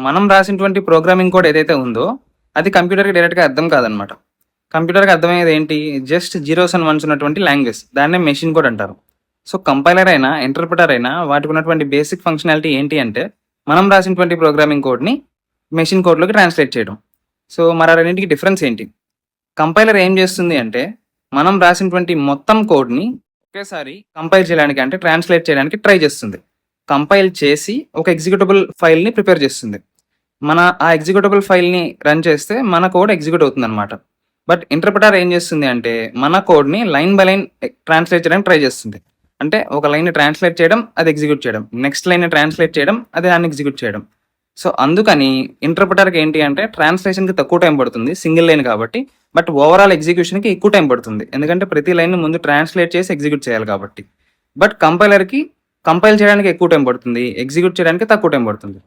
మనం రాసినటువంటి programming code ఏదైతే ఉందో, అది కంప్యూటర్‌కి డైరెక్ట్‌గా అర్థం కాదనమాట. కంప్యూటర్‌కి అర్థమయ్యేది ఏంటి? జస్ట్ జీరోస్ అండ్ వన్స్ ఉన్నటువంటి లాంగ్వేజ్. దాన్నే మెషిన్ కోడ్ అంటారు. సో, కంపైలర్ అయినా, ఇంటర్ప్రిటర్ అయినా వాటికున్నటువంటి బేసిక్ ఫంక్షనాలిటీ ఏంటి అంటే, మనం రాసినటువంటి ప్రోగ్రామింగ్ కోడ్‌ని మెషిన్ కోడ్‌లోకి ట్రాన్స్‌లేట్ చేయడం. సో, మరి ఆ రెండింటికి డిఫరెన్స్ ఏంటి? కంపైలర్ ఏం చేస్తుంది అంటే, మనం రాసినటువంటి మొత్తం కోడ్‌ని ఒకేసారి కంపైల్ చేయడానికి అంటే ట్రాన్స్‌లేట్ చేయడానికి ట్రై చేస్తుంది. కంపైల్ చేసి ఒక ఎగ్జిక్యూటబుల్ ఫైల్‌ని ప్రిపేర్ చేస్తుంది. ఆ ఎగ్జిక్యూటబుల్ ఫైల్‌ని రన్ చేస్తే మన కోడ్ ఎగ్జిక్యూట్ అవుతుందనమాట. బట్ ఇంటర్ప్రిటర్ ఏం చేస్తుంది అంటే, మన కోడ్‌ని లైన్ బై లైన్ ట్రాన్స్‌లేట్ చేయడానికి ట్రై చేస్తుంది. అంటే ఒక లైన్‌ని ట్రాన్స్‌లేట్ చేయడం, అది ఎగ్జిక్యూట్ చేయడం. నెక్స్ట్ లైన్‌ని ట్రాన్స్‌లేట్ చేయడం, అది దాన్ని ఎగ్జిక్యూట్ చేయడం. సో, అందుకని ఇంటర్ప్రిటర్‌కి ఏంటి అంటే ట్రాన్స్‌లేషన్‌కి తక్కువ టైం పడుతుంది. సింగిల్ లైన్ కాబట్టి. బట్ ఓవరాల్ ఎగ్జిక్యూషన్‌కి ఎక్కువ టైం పడుతుంది. ఎందుకంటే ప్రతి లైన్‌ని ముందు ట్రాన్స్‌లేట్ చేసి ఎగ్జిక్యూట్ చేయాలి కాబట్టి. బట్ కంపైలర్‌కి కంపైల్ చేయడానికి ఎక్కువ టైం పడుతుంది. ఎగ్జిక్యూట్ చేయడానికి తక్కువ టైం పడుతుంది.